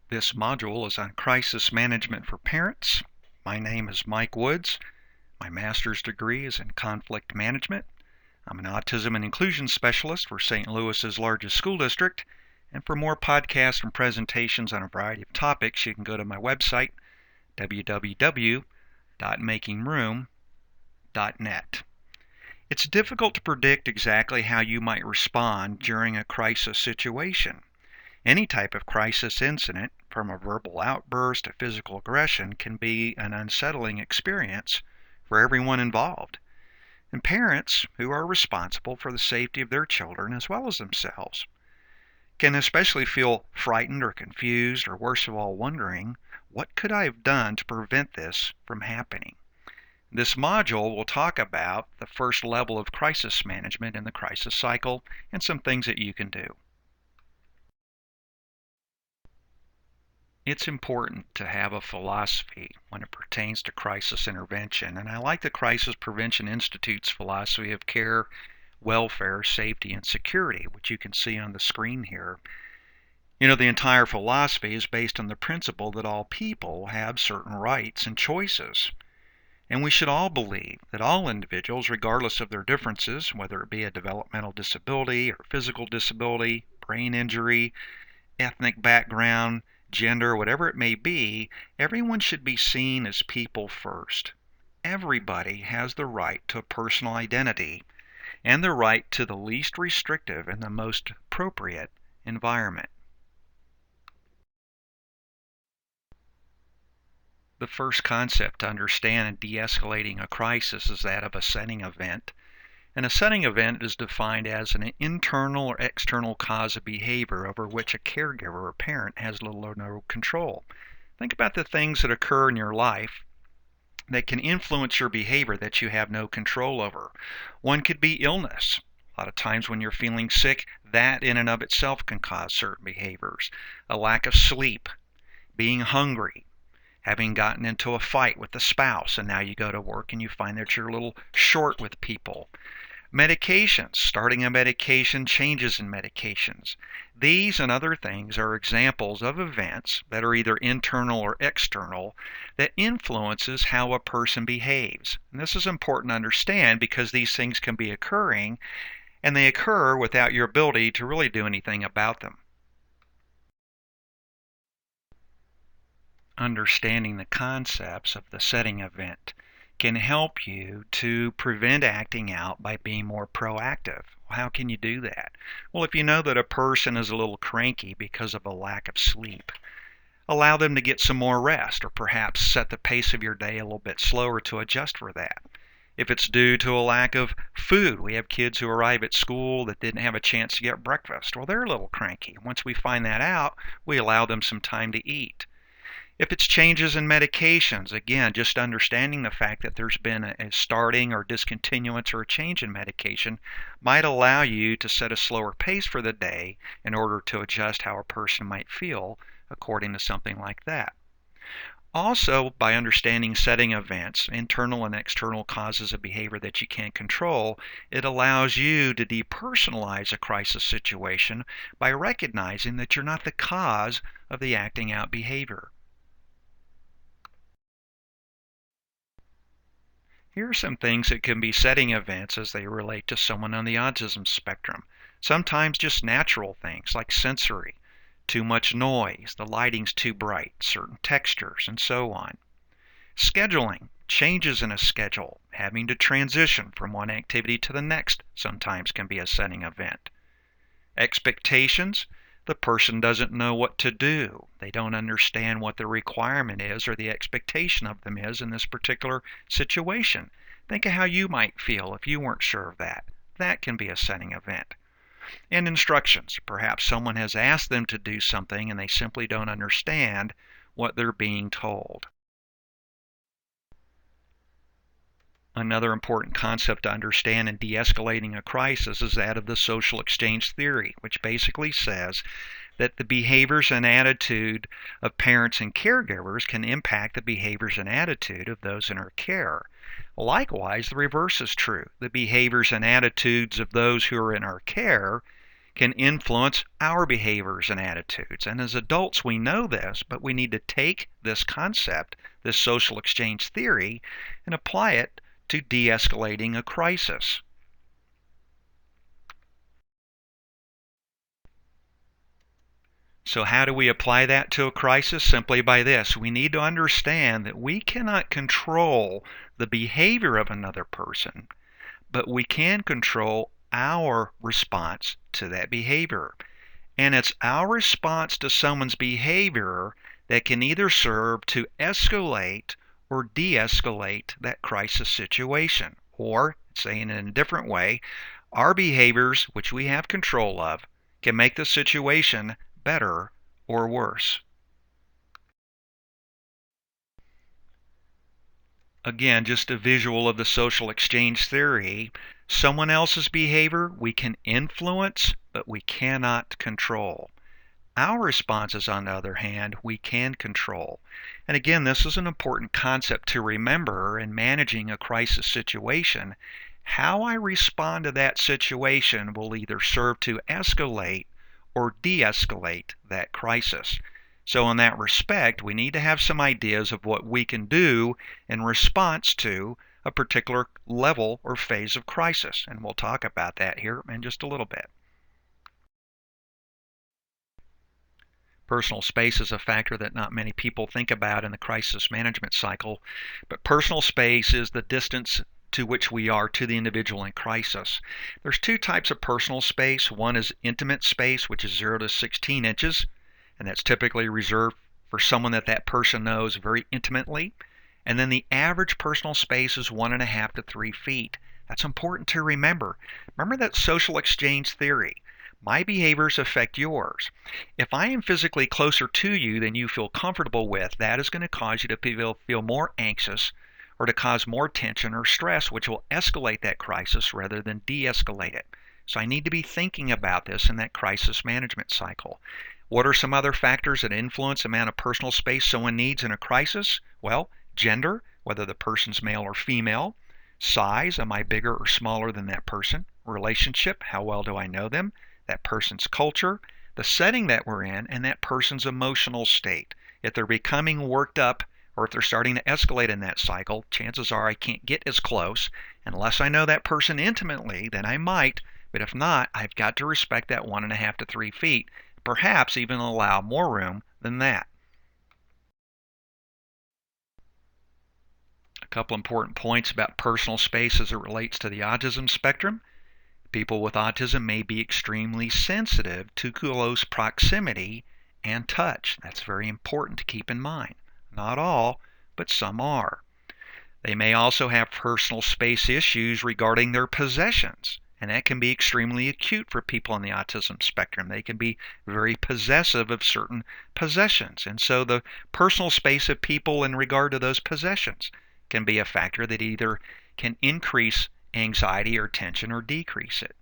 This module is on crisis management for parents. My name is Mike Woods. My master's degree is in conflict management. I'm an autism and inclusion specialist for St. Louis's largest school district. And for more podcasts and presentations on a variety of topics, you can go to my website, www.makingroom.net. It's difficult to predict exactly how you might respond during a crisis situation. Any type of crisis incident, from a verbal outburst to physical aggression, can be an unsettling experience for everyone involved. And parents, who are responsible for the safety of their children as well as themselves, can especially feel frightened or confused, or worst of all, wondering, what could I have done to prevent this from happening? This module will talk about the first level of crisis management in the crisis cycle and some things that you can do. It's important to have a philosophy when it pertains to crisis intervention, and I like the Crisis Prevention Institute's philosophy of care, welfare, safety, and security, which you can see on the screen here. The entire philosophy is based on the principle that all people have certain rights and choices. And we should all believe that all individuals, regardless of their differences, whether it be a developmental disability or physical disability, brain injury, ethnic background, gender, whatever it may be, everyone should be seen as people first. Everybody has the right to a personal identity and the right to the least restrictive and the most appropriate environment. The first concept to understand in de-escalating a crisis is that of a setting event. And a setting event is defined as an internal or external cause of behavior over which a caregiver or parent has little or no control. Think about the things that occur in your life that can influence your behavior that you have no control over. One could be illness. A lot of times when you're feeling sick, that in and of itself can cause certain behaviors. A lack of sleep, being hungry, having gotten into a fight with the spouse, and now you go to work and you find that you're a little short with people. Medications, starting a medication, changes in medications. These and other things are examples of events that are either internal or external that influences how a person behaves. And this is important to understand because these things can be occurring and they occur without your ability to really do anything about them. Understanding the concepts of the setting event can help you to prevent acting out by being more proactive. How can you do that? Well, if you know that a person is a little cranky because of a lack of sleep, allow them to get some more rest, or perhaps set the pace of your day a little bit slower to adjust for that. If it's due to a lack of food, we have kids who arrive at school that didn't have a chance to get breakfast. Well, they're a little cranky. Once we find that out, we allow them some time to eat. If it's changes in medications, again, just understanding the fact that there's been a starting or discontinuance or a change in medication might allow you to set a slower pace for the day in order to adjust how a person might feel according to something like that. Also, by understanding setting events, internal and external causes of behavior that you can't control, it allows you to depersonalize a crisis situation by recognizing that you're not the cause of the acting out behavior. Here are some things that can be setting events as they relate to someone on the autism spectrum. Sometimes just natural things like sensory, too much noise, the lighting's too bright, certain textures, and so on. Scheduling, changes in a schedule, having to transition from one activity to the next sometimes can be a setting event. Expectations, the person doesn't know what to do. They don't understand what the requirement is or the expectation of them is in this particular situation. Think of how you might feel if you weren't sure of that. That can be a setting event. And instructions. Perhaps someone has asked them to do something and they simply don't understand what they're being told. Another important concept to understand in de-escalating a crisis is that of the social exchange theory, which basically says that the behaviors and attitude of parents and caregivers can impact the behaviors and attitude of those in our care. Likewise, the reverse is true. The behaviors and attitudes of those who are in our care can influence our behaviors and attitudes. And as adults, we know this, but we need to take this concept, this social exchange theory, and apply it to de-escalating a crisis. So how do we apply that to a crisis? Simply by this. We need to understand that we cannot control the behavior of another person, but we can control our response to that behavior. And it's our response to someone's behavior that can either serve to escalate or de-escalate that crisis situation. Or, saying it in a different way, our behaviors, which we have control of, can make the situation better or worse. Again, just a visual of the social exchange theory. Someone else's behavior we can influence, but we cannot control. Our responses, on the other hand, we can control. And again, this is an important concept to remember in managing a crisis situation. How I respond to that situation will either serve to escalate or de-escalate that crisis. So in that respect, we need to have some ideas of what we can do in response to a particular level or phase of crisis. And we'll talk about that here in just a little bit. Personal space is a factor that not many people think about in the crisis management cycle, but personal space is the distance to which we are to the individual in crisis. There's two types of personal space. One is intimate space, which is 0 to 16 inches, and that's typically reserved for someone that person knows very intimately. And then the average personal space is 1.5 to 3 feet. That's important to remember. Remember that social exchange theory. My behaviors affect yours. If I am physically closer to you than you feel comfortable with, that is going to cause you to feel more anxious or to cause more tension or stress, which will escalate that crisis rather than de-escalate it. So I need to be thinking about this in that crisis management cycle. What are some other factors that influence the amount of personal space someone needs in a crisis? Well, gender, whether the person's male or female. Size, am I bigger or smaller than that person? Relationship, how well do I know them? That person's culture, the setting that we're in, and that person's emotional state. If they're becoming worked up or if they're starting to escalate in that cycle, chances are I can't get as close. Unless I know that person intimately, then I might, but if not, I've got to respect that 1.5 to 3 feet, perhaps even allow more room than that. A couple important points about personal space as it relates to the autism spectrum. People with autism may be extremely sensitive to close proximity and touch. That's very important to keep in mind. Not all, but some are. They may also have personal space issues regarding their possessions, and that can be extremely acute for people on the autism spectrum. They can be very possessive of certain possessions, and so the personal space of people in regard to those possessions can be a factor that either can increase anxiety or tension or decrease it.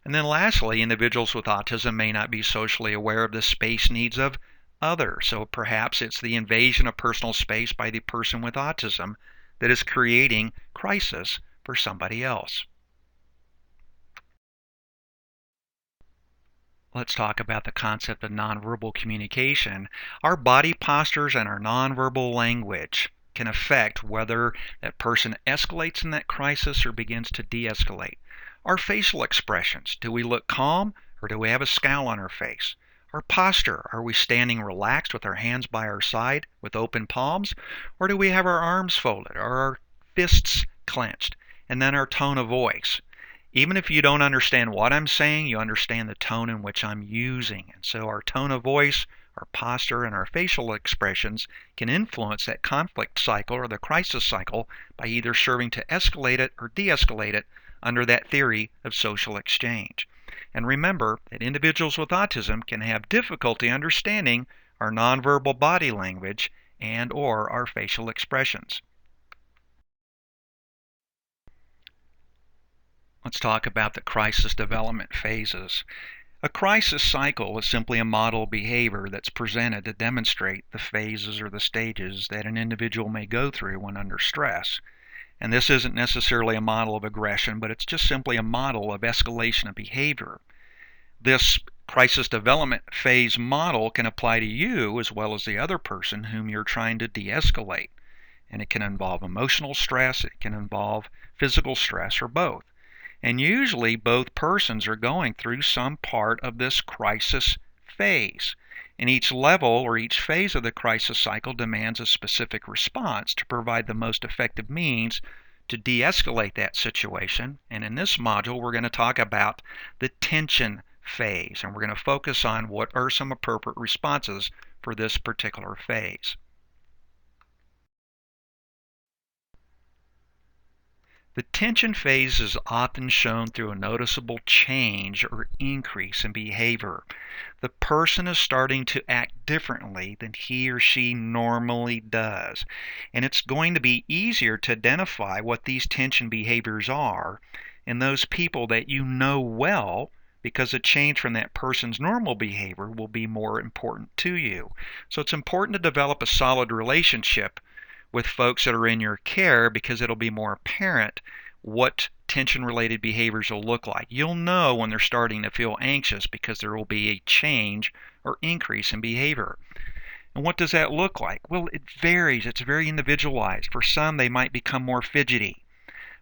And then lastly, individuals with autism may not be socially aware of the space needs of others. So perhaps it's the invasion of personal space by the person with autism that is creating crisis for somebody else. Let's talk about the concept of nonverbal communication. Our body postures and our nonverbal language can affect whether that person escalates in that crisis or begins to de-escalate. Our facial expressions, do we look calm or do we have a scowl on our face? Our posture, are we standing relaxed with our hands by our side with open palms, or do we have our arms folded or our fists clenched? And then our tone of voice. Even if you don't understand what I'm saying, you understand the tone in which I'm using. And so our tone of voice, our posture, and our facial expressions can influence that conflict cycle or the crisis cycle by either serving to escalate it or de-escalate it under that theory of social exchange. And remember that individuals with autism can have difficulty understanding our nonverbal body language and or our facial expressions. Let's talk about the crisis development phases. A crisis cycle is simply a model of behavior that's presented to demonstrate the phases or the stages that an individual may go through when under stress. And this isn't necessarily a model of aggression, but it's just simply a model of escalation of behavior. this crisis development phase model can apply to you as well as the other person whom you're trying to de-escalate. And it can involve emotional stress, it can involve physical stress, or both. And usually both persons are going through some part of this crisis phase. And each level or each phase of the crisis cycle demands a specific response to provide the most effective means to de-escalate that situation. And in this module, we're going to talk about the tension phase, and we're going to focus on what are some appropriate responses for this particular phase. The tension phase is often shown through a noticeable change or increase in behavior. The person is starting to act differently than he or she normally does. And it's going to be easier to identify what these tension behaviors are in those people that you know well, because a change from that person's normal behavior will be more important to you. So it's important to develop a solid relationship with folks that are in your care, because it'll be more apparent what tension-related behaviors will look like. You'll know when they're starting to feel anxious because there will be a change or increase in behavior. And what does that look like? Well, it varies. It's very individualized. For some, they might become more fidgety.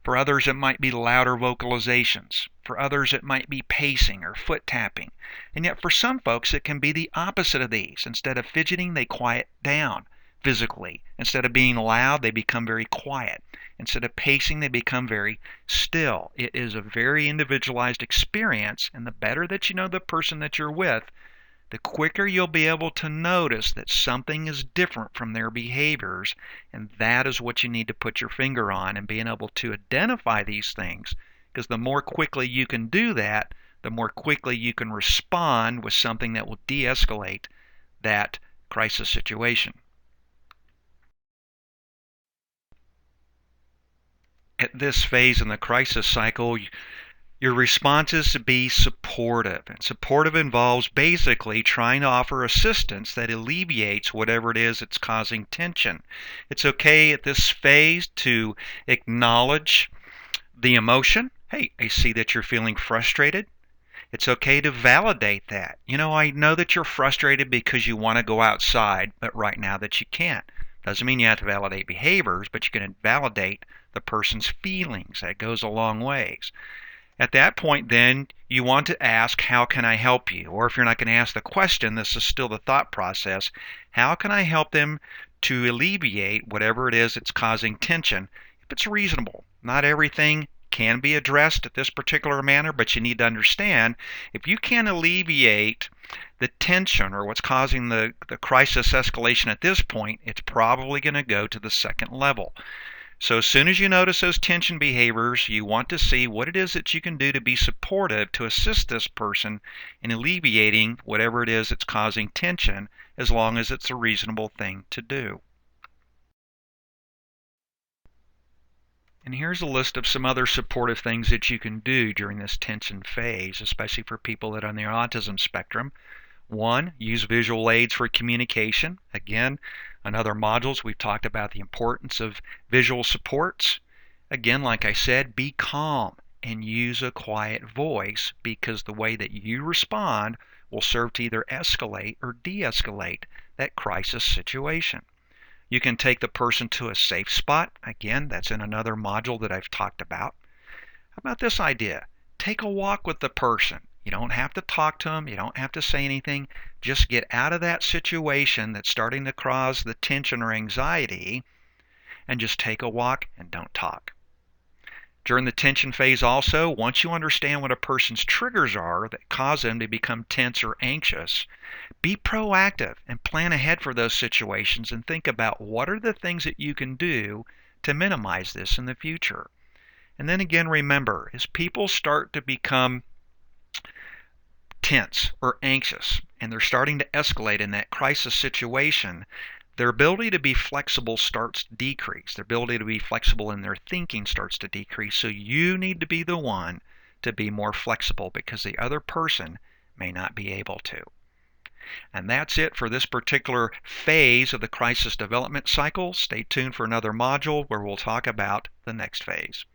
For others, it might be louder vocalizations. For others, it might be pacing or foot tapping. And yet for some folks, it can be the opposite of these. Instead of fidgeting, they quiet down physically. Instead of being loud, they become very quiet. Instead of pacing, they become very still. It is a very individualized experience, and the better that you know the person that you're with, the quicker you'll be able to notice that something is different from their behaviors, and that is what you need to put your finger on, and being able to identify these things, because the more quickly you can do that, the more quickly you can respond with something that will de-escalate that crisis situation. At this phase in the crisis cycle, your response is to be supportive. And supportive involves basically trying to offer assistance that alleviates whatever it is that's causing tension. It's okay at this phase to acknowledge the emotion. Hey, I see that you're feeling frustrated. It's okay to validate that. I know that you're frustrated because you want to go outside, but right now that you can't. Doesn't mean you have to validate behaviors, but you can validate the person's feelings. That goes a long ways. At that point, then, you want to ask, how can I help you? Or if you're not going to ask the question, this is still the thought process. How can I help them to alleviate whatever it is that's causing tension? If it's reasonable. Not everything can be addressed at this particular manner, but you need to understand, if you can alleviate the tension or what's causing the crisis escalation at this point, it's probably going to go to the second level. So as soon as you notice those tension behaviors, you want to see what it is that you can do to be supportive to assist this person in alleviating whatever it is that's causing tension, as long as it's a reasonable thing to do. And here's a list of some other supportive things that you can do during this tension phase, especially for people that are on the autism spectrum. 1, use visual aids for communication. Again, in other modules, we've talked about the importance of visual supports. Again, like I said, be calm and use a quiet voice, because the way that you respond will serve to either escalate or de-escalate that crisis situation. You can take the person to a safe spot. Again, that's in another module that I've talked about. How about this idea? Take a walk with the person. You don't have to talk to them. You don't have to say anything. Just get out of that situation that's starting to cause the tension or anxiety, and just take a walk and don't talk. During the tension phase also, once you understand what a person's triggers are that cause them to become tense or anxious, be proactive and plan ahead for those situations, and think about what are the things that you can do to minimize this in the future. And then again, remember, as people start to become tense or anxious and they're starting to escalate in that crisis situation, their ability to be flexible starts to decrease. Their ability to be flexible in their thinking starts to decrease. So you need to be the one to be more flexible, because the other person may not be able to. And that's it for this particular phase of the crisis development cycle. Stay tuned for another module where we'll talk about the next phase.